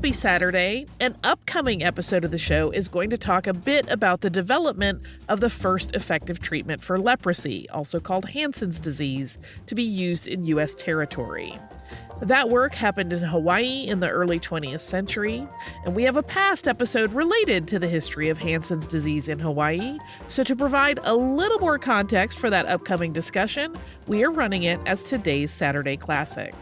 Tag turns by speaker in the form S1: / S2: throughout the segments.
S1: Happy Saturday. An upcoming episode of the show is going to talk a bit about the development of the first effective treatment for leprosy, also called Hansen's disease, to be used in U.S. territory. That work happened in Hawaii in the early 20th century, and we have a past episode related to the history of Hansen's disease in Hawaii. So to provide a little more context for that upcoming discussion, we are running it as today's Saturday Classic.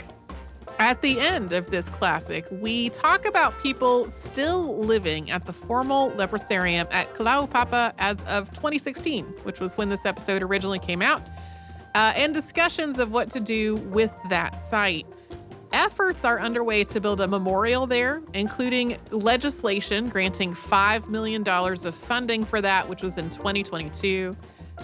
S2: At the end of this classic, we talk about people still living at the formal leprosarium at Kalaupapa as of 2016, which was when this episode originally came out, and discussions of what to do with that site. Efforts are underway to build a memorial there, including legislation granting $5 million of funding for that, which was in 2022.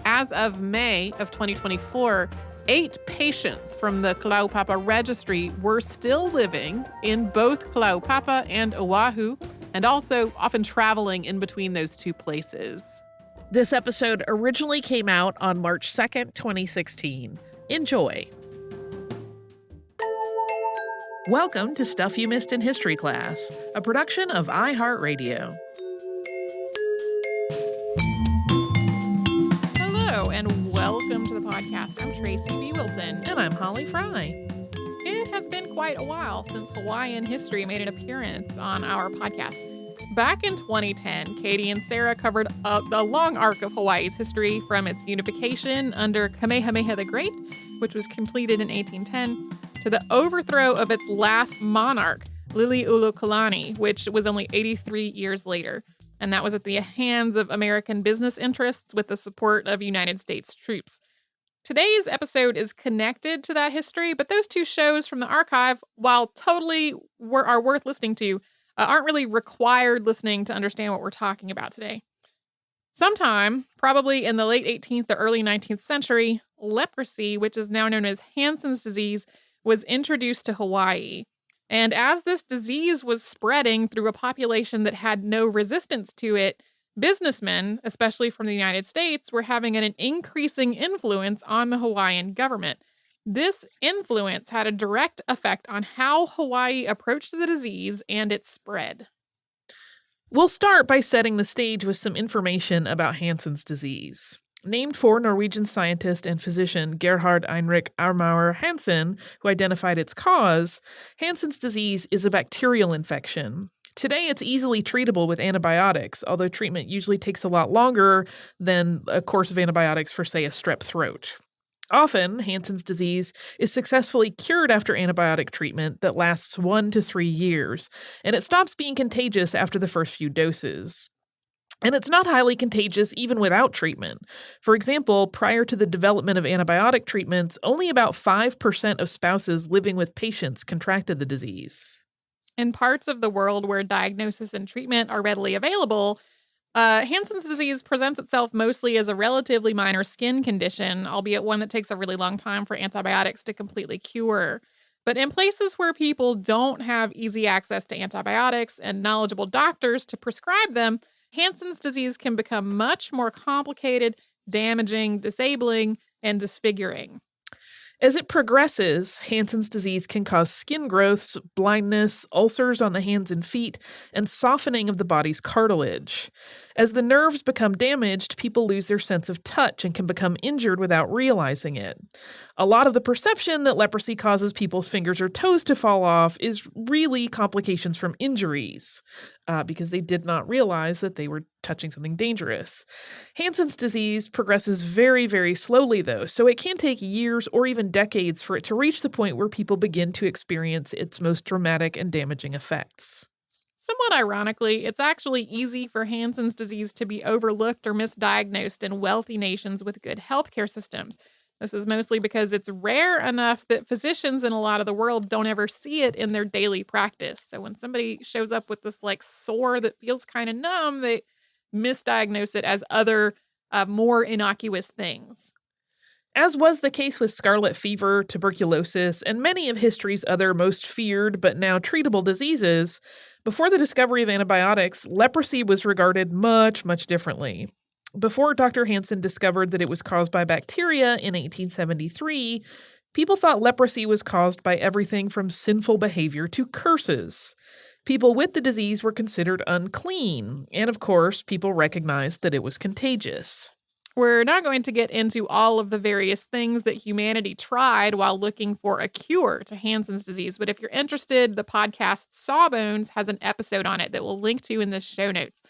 S2: As of May of 2024, 8 patients from the Kalaupapa registry were still living in both Kalaupapa and Oahu, and also often traveling in between those two places.
S1: This episode originally came out on March 2nd, 2016. Enjoy. Welcome to Stuff You Missed in History Class, a production of iHeartRadio.
S2: Hello, and welcome to the podcast. I'm Tracy B. Wilson.
S1: And I'm Holly Fry.
S2: It has been quite a while since Hawaiian history made an appearance on our podcast. Back in 2010, Katie and Sarah covered a long arc of Hawaii's history from its unification under Kamehameha the Great, which was completed in 1810, to the overthrow of its last monarch, Liliuokalani, which was only 83 years later. And that was at the hands of American business interests with the support of United States troops. Today's episode is connected to that history, but those two shows from the archive, while totally are worth listening to, aren't really required listening to understand what we're talking about today. Sometime, probably in the late 18th or early 19th century, leprosy, which is now known as Hansen's disease, was introduced to Hawaii. And as this disease was spreading through a population that had no resistance to it, businessmen, especially from the United States, were having an increasing influence on the Hawaiian government. This influence had a direct effect on how Hawaii approached the disease and its spread.
S1: We'll start by setting the stage with some information about Hansen's disease. Named for Norwegian scientist and physician Gerhard Heinrich Armauer Hansen, who identified its cause, Hansen's disease is a bacterial infection. Today, it's easily treatable with antibiotics, although treatment usually takes a lot longer than a course of antibiotics for, say, a strep throat. Often, Hansen's disease is successfully cured after antibiotic treatment that lasts 1 to 3 years, and it stops being contagious after the first few doses. And it's not highly contagious even without treatment. For example, prior to the development of antibiotic treatments, only about 5% of spouses living with patients contracted the disease.
S2: In parts of the world where diagnosis and treatment are readily available, Hansen's disease presents itself mostly as a relatively minor skin condition, albeit one that takes a really long time for antibiotics to completely cure. But in places where people don't have easy access to antibiotics and knowledgeable doctors to prescribe them, Hansen's disease can become much more complicated, damaging, disabling, and disfiguring.
S1: As it progresses, Hansen's disease can cause skin growths, blindness, ulcers on the hands and feet, and softening of the body's cartilage. As the nerves become damaged, people lose their sense of touch and can become injured without realizing it. A lot of the perception that leprosy causes people's fingers or toes to fall off is really complications from injuries, because they did not realize that they were touching something dangerous. Hansen's disease progresses very, very slowly, though, so it can take years or even decades for it to reach the point where people begin to experience its most dramatic and damaging effects.
S2: Somewhat ironically, it's actually easy for Hansen's disease to be overlooked or misdiagnosed in wealthy nations with good healthcare systems. This is mostly because it's rare enough that physicians in a lot of the world don't ever see it in their daily practice. So when somebody shows up with this sore that feels kind of numb, they misdiagnose it as other more innocuous things.
S1: As was the case with scarlet fever, tuberculosis, and many of history's other most feared but now treatable diseases, before the discovery of antibiotics, leprosy was regarded much, much differently. Before Dr. Hansen discovered that it was caused by bacteria in 1873, people thought leprosy was caused by everything from sinful behavior to curses. People with the disease were considered unclean, and of course, people recognized that it was contagious.
S2: We're not going to get into all of the various things that humanity tried while looking for a cure to Hansen's disease, but if you're interested, the podcast Sawbones has an episode on it that we'll link to in the show notes.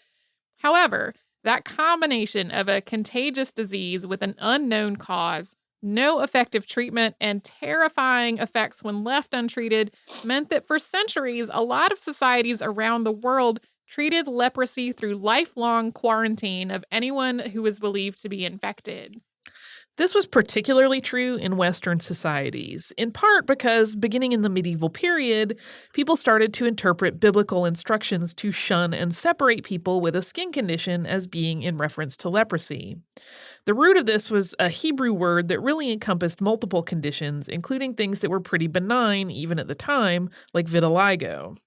S2: However, that combination of a contagious disease with an unknown cause, no effective treatment, and terrifying effects when left untreated meant that for centuries, a lot of societies around the world treated leprosy through lifelong quarantine of anyone who was believed to be infected.
S1: This was particularly true in Western societies, in part because, beginning in the medieval period, people started to interpret biblical instructions to shun and separate people with a skin condition as being in reference to leprosy. The root of this was a Hebrew word that really encompassed multiple conditions, including things that were pretty benign even at the time, like vitiligo.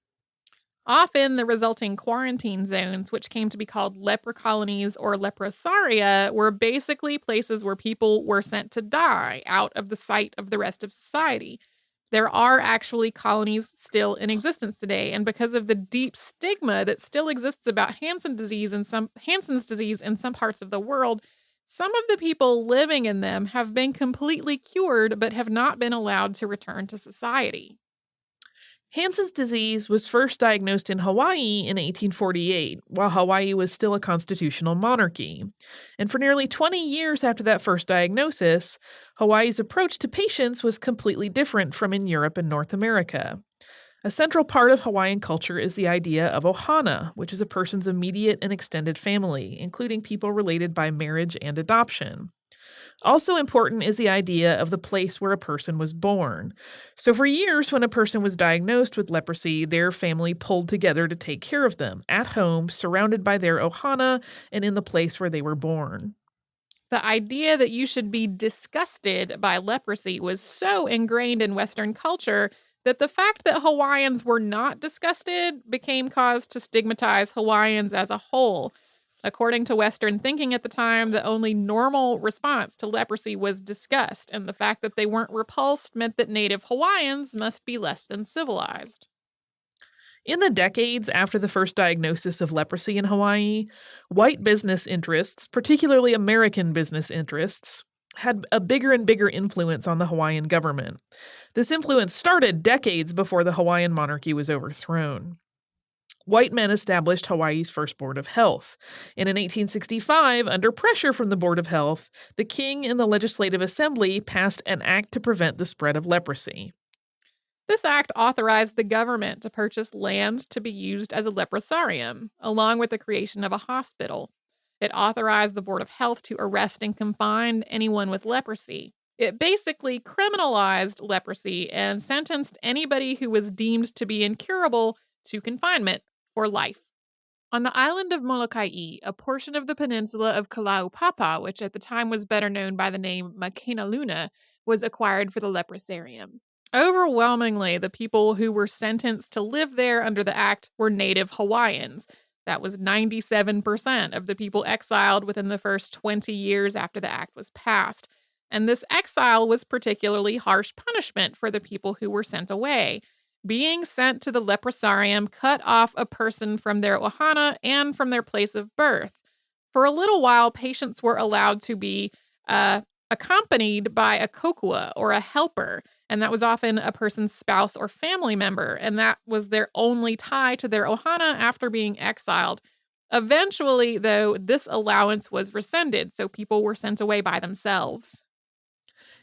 S2: Often, the resulting quarantine zones, which came to be called leper colonies or leprosaria, were basically places where people were sent to die out of the sight of the rest of society. There are actually colonies still in existence today, and because of the deep stigma that still exists about Hansen's disease in some parts of the world, some of the people living in them have been completely cured but have not been allowed to return to society.
S1: Hansen's disease was first diagnosed in Hawaii in 1848, while Hawaii was still a constitutional monarchy. And for nearly 20 years after that first diagnosis, Hawaii's approach to patients was completely different from in Europe and North America. A central part of Hawaiian culture is the idea of ohana, which is a person's immediate and extended family, including people related by marriage and adoption. Also important is the idea of the place where a person was born. So for years, when a person was diagnosed with leprosy, their family pulled together to take care of them, at home, surrounded by their ohana, and in the place where they were born.
S2: The idea that you should be disgusted by leprosy was so ingrained in Western culture that the fact that Hawaiians were not disgusted became cause to stigmatize Hawaiians as a whole. According to Western thinking at the time, the only normal response to leprosy was disgust, and the fact that they weren't repulsed meant that native Hawaiians must be less than civilized.
S1: In the decades after the first diagnosis of leprosy in Hawaii, white business interests, particularly American business interests, had a bigger and bigger influence on the Hawaiian government. This influence started decades before the Hawaiian monarchy was overthrown. White men established Hawaii's first Board of Health. And in 1865, under pressure from the Board of Health, the king and the Legislative Assembly passed an act to prevent the spread of leprosy.
S2: This act authorized the government to purchase land to be used as a leprosarium, along with the creation of a hospital. It authorized the Board of Health to arrest and confine anyone with leprosy. It basically criminalized leprosy and sentenced anybody who was deemed to be incurable to confinement for life. On the island of Molokai, a portion of the peninsula of Kalaupapa, which at the time was better known by the name Makenaluna, was acquired for the leprosarium. Overwhelmingly, the people who were sentenced to live there under the act were native Hawaiians. That was 97% of the people exiled within the first 20 years after the act was passed. And this exile was particularly harsh punishment for the people who were sent away. Being sent to the leprosarium cut off a person from their ohana and from their place of birth. For a little while, patients were allowed to be accompanied by a kokua, or a helper, and that was often a person's spouse or family member, and that was their only tie to their ohana after being exiled. Eventually, though, this allowance was rescinded, so people were sent away by themselves.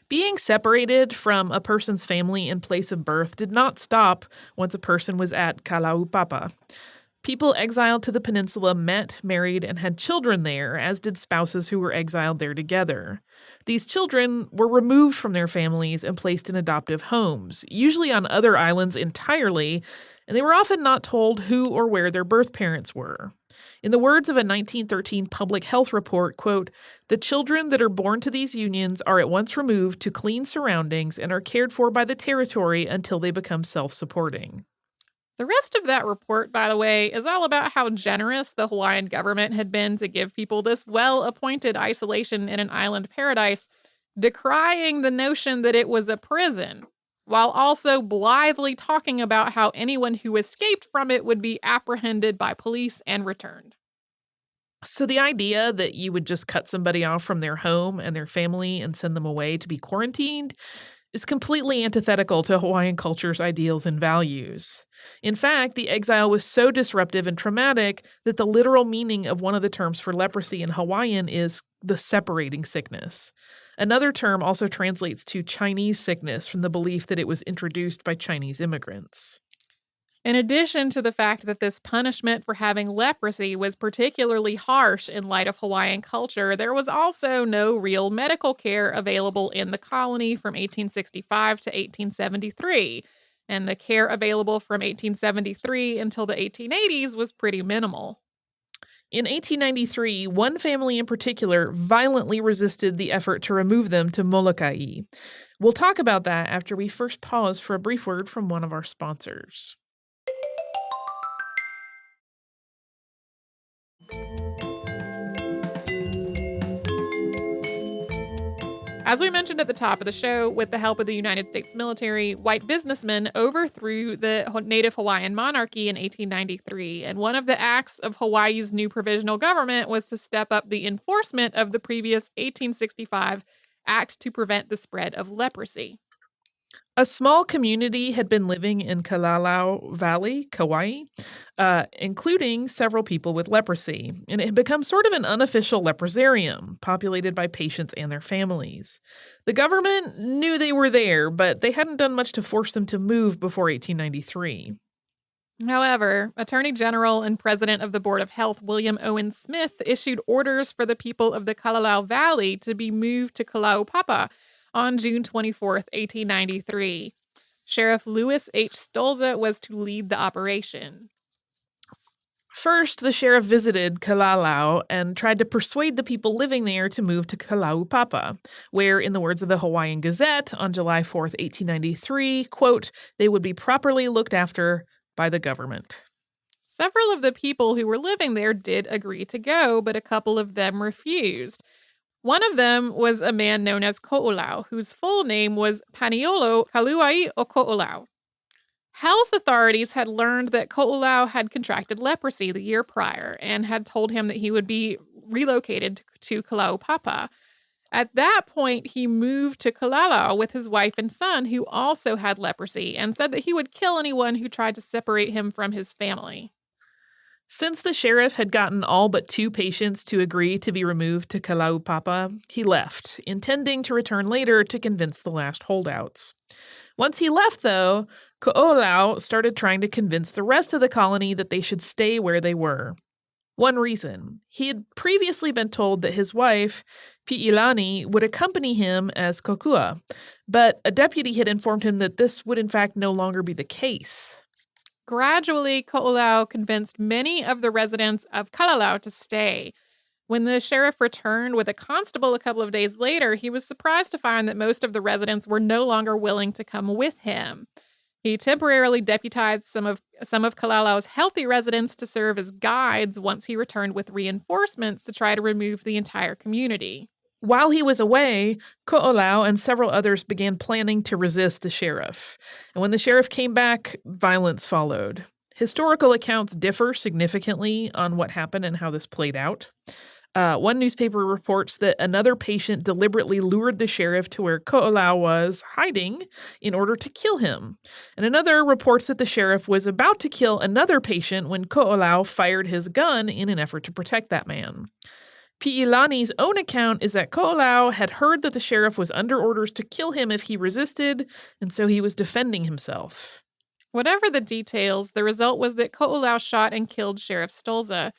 S1: Being separated from a person's family and place of birth did not stop once a person was at Kalaupapa. People exiled to the peninsula met, married, and had children there, as did spouses who were exiled there together. These children were removed from their families and placed in adoptive homes, usually on other islands entirely, and they were often not told who or where their birth parents were. In the words of a 1913 public health report, quote, "The children that are born to these unions are at once removed to clean surroundings and are cared for by the territory until they become self-supporting."
S2: The rest of that report, by the way, is all about how generous the Hawaiian government had been to give people this well-appointed isolation in an island paradise, decrying the notion that it was a prison. while also blithely talking about how anyone who escaped from it would be apprehended by police and returned.
S1: So the idea that you would just cut somebody off from their home and their family and send them away to be quarantined is completely antithetical to Hawaiian culture's ideals and values. In fact, the exile was so disruptive and traumatic that the literal meaning of one of the terms for leprosy in Hawaiian is the separating sickness. Another term also translates to Chinese sickness from the belief that it was introduced by Chinese immigrants.
S2: In addition to the fact that this punishment for having leprosy was particularly harsh in light of Hawaiian culture, there was also no real medical care available in the colony from 1865 to 1873. And the care available from 1873 until the 1880s was pretty minimal.
S1: In 1893, one family in particular violently resisted the effort to remove them to Molokai. We'll talk about that after we first pause for a brief word from one of our sponsors.
S2: As we mentioned at the top of the show, with the help of the United States military, white businessmen overthrew the native Hawaiian monarchy in 1893, and one of the acts of Hawaii's new provisional government was to step up the enforcement of the previous 1865 Act to prevent the spread of leprosy.
S1: A small community had been living in Kalaupapa Valley, Kauai, including several people with leprosy, and it had become sort of an unofficial leprosarium, populated by patients and their families. The government knew they were there, but they hadn't done much to force them to move before 1893.
S2: However, Attorney General and President of the Board of Health William Owen Smith issued orders for the people of the Kalaupapa Valley to be moved to Kalaupapa on June 24th, 1893. Sheriff Louis H. Stolze was to lead the operation.
S1: First, the sheriff visited Kalalau and tried to persuade the people living there to move to Kalaupapa, where, in the words of the Hawaiian Gazette on July 4th, 1893, quote, they would be properly looked after by the government.
S2: Several of the people who were living there did agree to go, but a couple of them refused. One of them was a man known as Ko'olau, whose full name was Paniolo Kaluai o Ko'olau. Health authorities had learned that Ko'olau had contracted leprosy the year prior and had told him that he would be relocated to Kalaupapa. At that point, he moved to Kalalau with his wife and son, who also had leprosy, and said that he would kill anyone who tried to separate him from his family.
S1: Since the sheriff had gotten all but 2 patients to agree to be removed to Kalaupapa, he left, intending to return later to convince the last holdouts. Once he left, though, Ko'olau started trying to convince the rest of the colony that they should stay where they were. One reason, he had previously been told that his wife, Pi'ilani, would accompany him as kokua, but a deputy had informed him that this would in fact no longer be the case.
S2: Gradually, Ko'olau convinced many of the residents of Kalalau to stay. When the sheriff returned with a constable a couple of days later, he was surprised to find that most of the residents were no longer willing to come with him. He temporarily deputized some of Kalalau's healthy residents to serve as guides once he returned with reinforcements to try to remove the entire community.
S1: While he was away, Ko'olau and several others began planning to resist the sheriff. And when the sheriff came back, violence followed. Historical accounts differ significantly on what happened and how this played out. One newspaper reports that another patient deliberately lured the sheriff to where Ko'olau was hiding in order to kill him. And another reports that the sheriff was about to kill another patient when Ko'olau fired his gun in an effort to protect that man. Pi'ilani's own account is that Ko'olau had heard that the sheriff was under orders to kill him if he resisted, and so he was defending himself.
S2: Whatever the details, the result was that Ko'olau shot and killed Sheriff Stolze.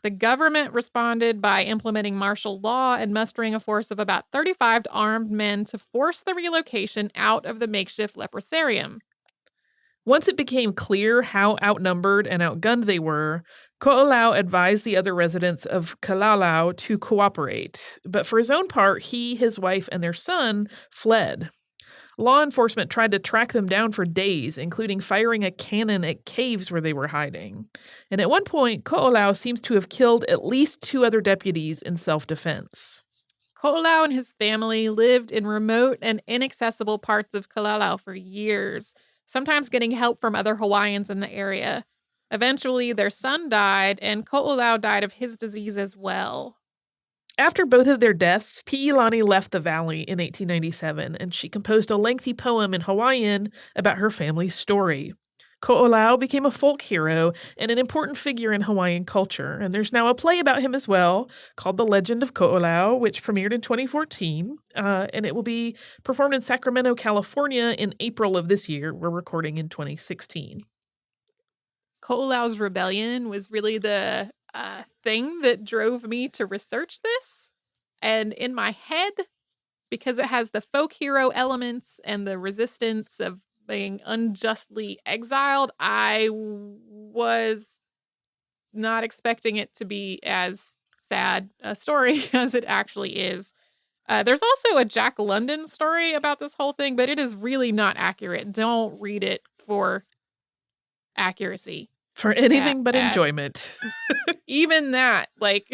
S2: The government responded by implementing martial law and mustering a force of about 35 armed men to force the relocation out of the makeshift leprosarium.
S1: Once it became clear how outnumbered and outgunned they were, Ko'olau advised the other residents of Kalalau to cooperate, but for his own part, he, his wife, and their son fled. Law enforcement tried to track them down for days, including firing a cannon at caves where they were hiding. And at one point, Ko'olau seems to have killed at least 2 other deputies in self-defense.
S2: Ko'olau and his family lived in remote and inaccessible parts of Kalaupapa for years, sometimes getting help from other Hawaiians in the area. Eventually, their son died, and Ko'olau died of his disease as well.
S1: After both of their deaths, Pi'ilani left the valley in 1897, and she composed a lengthy poem in Hawaiian about her family's story. Ko'olau became a folk hero and an important figure in Hawaiian culture, and there's now a play about him as well called The Legend of Ko'olau, which premiered in 2014, and it will be performed in Sacramento, California in April of this year. We're recording in 2016.
S2: Ko'olau's rebellion was really the thing that drove me to research this. And in my head, because it has the folk hero elements and the resistance of being unjustly exiled, I was not expecting it to be as sad a story as it actually is. There's also a Jack London story about this whole thing, but it is really not accurate. Don't read it for accuracy.
S1: For anything but enjoyment.
S2: Even that, like...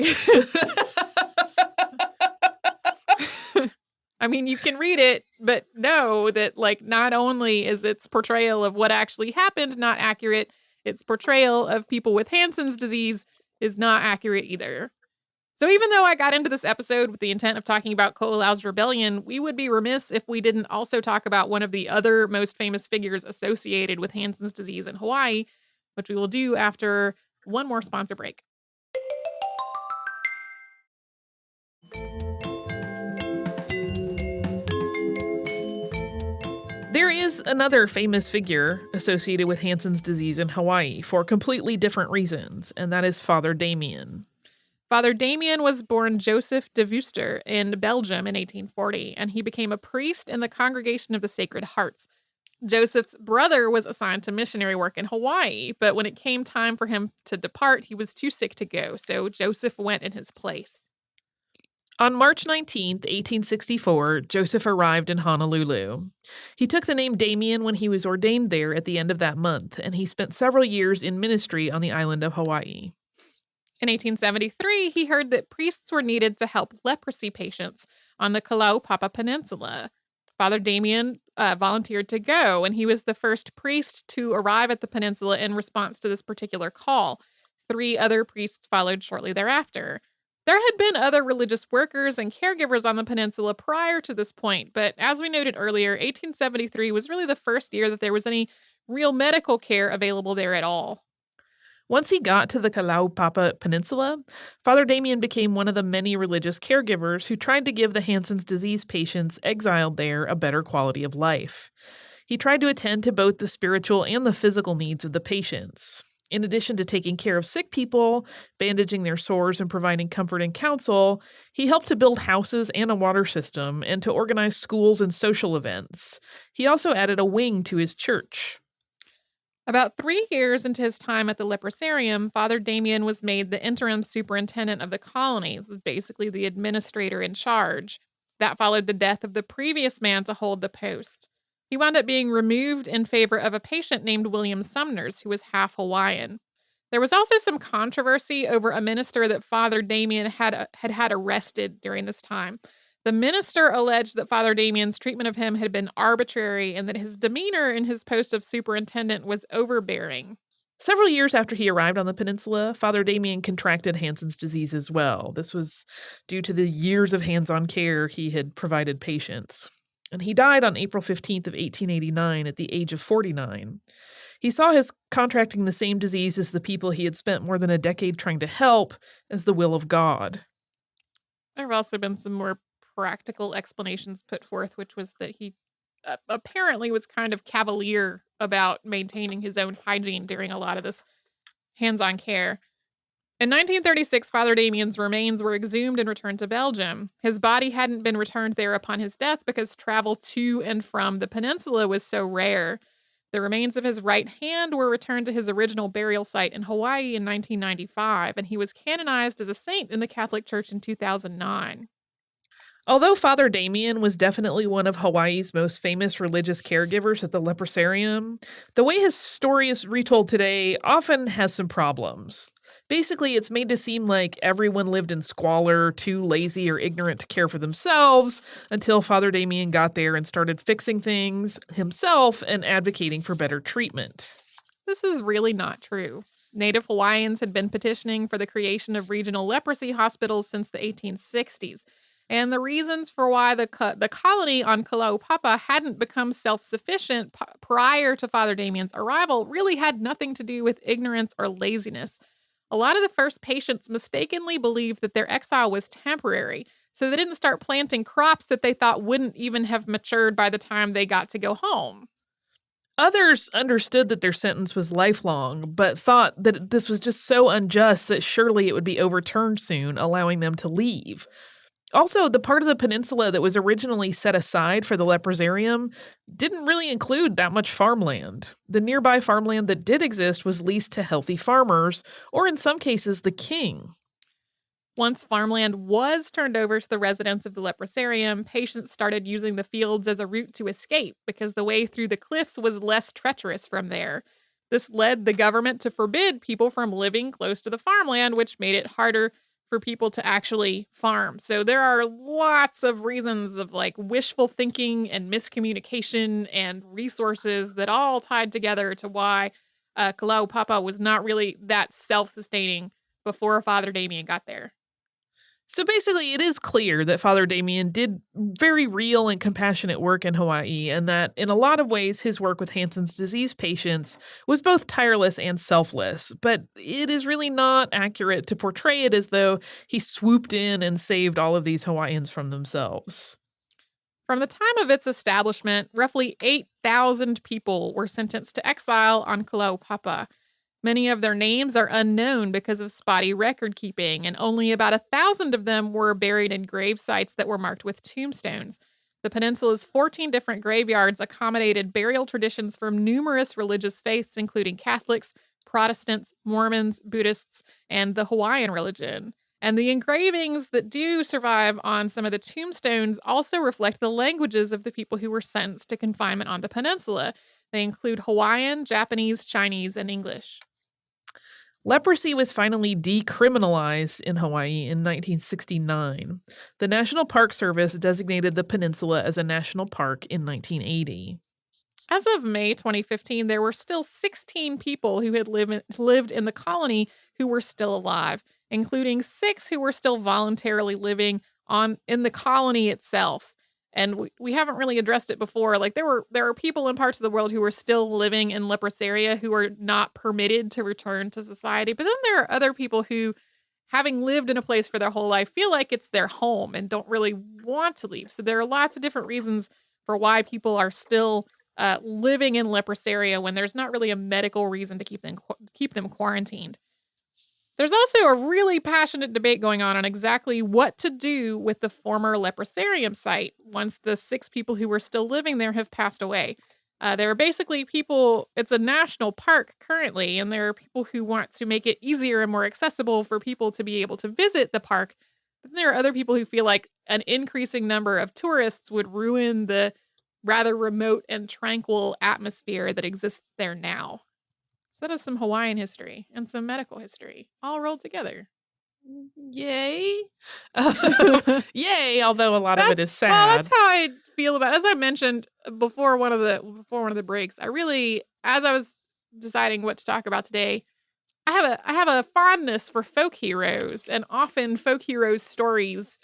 S2: I mean, you can read it, but know that, like, not only is its portrayal of what actually happened not accurate, its portrayal of people with Hansen's disease is not accurate either. So even though I got into this episode with the intent of talking about Ko'olau's rebellion, we would be remiss if we didn't also talk about one of the other most famous figures associated with Hansen's disease in Hawaii, which we will do after one more sponsor break.
S1: There is another famous figure associated with Hansen's disease in Hawaii for completely different reasons, and that is Father Damien.
S2: Father Damien was born Joseph de Veuster in Belgium in 1840, and he became a priest in the Congregation of the Sacred Hearts. Joseph's brother was assigned to missionary work in Hawaii, but when it came time for him to depart, he was too sick to go, so Joseph went in his place.
S1: On March 19, 1864, Joseph arrived in Honolulu. He took the name Damien when he was ordained there at the end of that month, and he spent several years in ministry on the island of Hawaii.
S2: In 1873, he heard that priests were needed to help leprosy patients on the Kalaupapa Peninsula. Father Damien volunteered to go, and he was the first priest to arrive at the peninsula in response to this particular call. 3 other priests followed shortly thereafter. There had been other religious workers and caregivers on the peninsula prior to this point, but as we noted earlier, 1873 was really the first year that there was any real medical care available there at all.
S1: Once he got to the Kalaupapa Peninsula, Father Damien became one of the many religious caregivers who tried to give the Hansen's disease patients exiled there a better quality of life. He tried to attend to both the spiritual and the physical needs of the patients. In addition to taking care of sick people, bandaging their sores, and providing comfort and counsel, he helped to build houses and a water system and to organize schools and social events. He also added a wing to his church.
S2: About 3 years into his time at the leprosarium, Father Damien was made the interim superintendent of the colonies, basically the administrator in charge. That followed the death of the previous man to hold the post. He wound up being removed in favor of a patient named William Sumners, who was half Hawaiian. There was also some controversy over a minister that Father Damien had arrested during this time. The minister alleged that Father Damien's treatment of him had been arbitrary and that his demeanor in his post of superintendent was overbearing.
S1: Several years after he arrived on the peninsula, Father Damien contracted Hansen's disease as well. This was due to the years of hands-on care he had provided patients. And he died on April 15th of 1889 at the age of 49. He saw his contracting the same disease as the people he had spent more than a decade trying to help as the will of God.
S2: There have also been some more practical explanations put forth, which was that he apparently was kind of cavalier about maintaining his own hygiene during a lot of this hands-on care. In 1936, Father Damien's remains were exhumed and returned to Belgium. His body hadn't been returned there upon his death because travel to and from the peninsula was so rare. The remains of his right hand were returned to his original burial site in Hawaii in 1995, and he was canonized as a saint in the Catholic Church in 2009.
S1: Although Father Damien was definitely one of Hawaii's most famous religious caregivers at the leprosarium, the way his story is retold today often has some problems. Basically, it's made to seem like everyone lived in squalor, too lazy or ignorant to care for themselves, until Father Damien got there and started fixing things himself and advocating for better treatment.
S2: This is really not true. Native Hawaiians had been petitioning for the creation of regional leprosy hospitals since the 1860s. And the reasons for why the colony on Kalaupapa hadn't become self-sufficient prior to Father Damien's arrival really had nothing to do with ignorance or laziness. A lot of the first patients mistakenly believed that their exile was temporary, so they didn't start planting crops that they thought wouldn't even have matured by the time they got to go home.
S1: Others understood that their sentence was lifelong, but thought that this was just so unjust that surely it would be overturned soon, allowing them to leave. Also, the part of the peninsula that was originally set aside for the leprosarium didn't really include that much farmland. The nearby farmland that did exist was leased to healthy farmers, or in some cases, the king.
S2: Once farmland was turned over to the residents of the leprosarium, patients started using the fields as a route to escape because the way through the cliffs was less treacherous from there. This led the government to forbid people from living close to the farmland, which made it harder for people to actually farm. So there are lots of reasons of wishful thinking and miscommunication and resources that all tied together to why Kalaupapa was not really that self-sustaining before Father Damien got there.
S1: So basically, it is clear that Father Damien did very real and compassionate work in Hawaii, and that in a lot of ways, his work with Hansen's disease patients was both tireless and selfless. But it is really not accurate to portray it as though he swooped in and saved all of these Hawaiians from themselves.
S2: From the time of its establishment, roughly 8,000 people were sentenced to exile on Kalaupapa. Many of their names are unknown because of spotty record keeping, and only about 1,000 of them were buried in grave sites that were marked with tombstones. The peninsula's 14 different graveyards accommodated burial traditions from numerous religious faiths, including Catholics, Protestants, Mormons, Buddhists, and the Hawaiian religion. And the engravings that do survive on some of the tombstones also reflect the languages of the people who were sentenced to confinement on the peninsula. They include Hawaiian, Japanese, Chinese, and English.
S1: Leprosy was finally decriminalized in Hawaii in 1969. The National Park Service designated the peninsula as a national park in 1980.
S2: As of May 2015, there were still 16 people who had lived in the colony who were still alive, including 6 who were still voluntarily living in the colony itself. And we haven't really addressed it before. There are people in parts of the world who are still living in leprosaria who are not permitted to return to society. But then there are other people who, having lived in a place for their whole life, feel like it's their home and don't really want to leave. So there are lots of different reasons for why people are still living in leprosaria when there's not really a medical reason to keep them quarantined. There's also a really passionate debate going on exactly what to do with the former leprosarium site once the 6 people who were still living there have passed away. There are basically people, it's a national park currently, and there are people who want to make it easier and more accessible for people to be able to visit the park. But then there are other people who feel like an increasing number of tourists would ruin the rather remote and tranquil atmosphere that exists there now. So that is some Hawaiian history and some medical history all rolled together.
S1: Yay. Yay, although a lot of it is sad.
S2: Well, that's how I feel about it. As I mentioned before one of the breaks, as I was deciding what to talk about today, I have a fondness for folk heroes, and often folk heroes stories,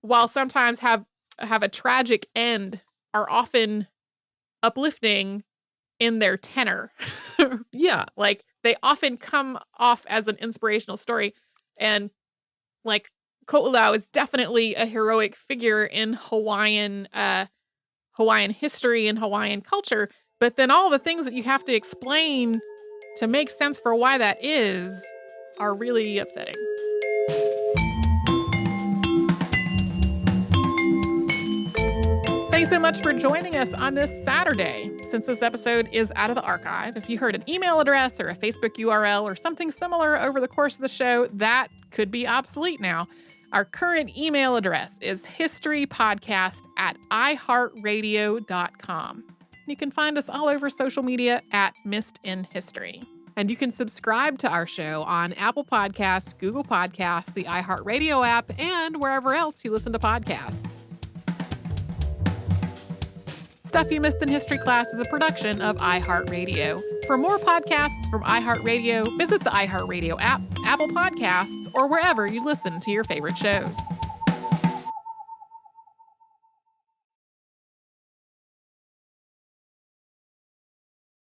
S2: while sometimes have a tragic end, are often uplifting in their tenor.
S1: Yeah.
S2: They often come off as an inspirational story. And Ko'olau is definitely a heroic figure in Hawaiian history and Hawaiian culture. But then all the things that you have to explain to make sense for why that is are really upsetting. Thanks so much for joining us on this Saturday. Since this episode is out of the archive, if you heard an email address or a Facebook URL or something similar over the course of the show, that could be obsolete now. Our current email address is historypodcast@iHeartRadio.com. You can find us all over social media at Missed in History. And you can subscribe to our show on Apple Podcasts, Google Podcasts, the iHeartRadio app, and wherever else you listen to podcasts. Stuff You Missed in History Class is a production of iHeartRadio. For more podcasts from iHeartRadio, visit the iHeartRadio app, Apple Podcasts, or wherever you listen to your favorite shows.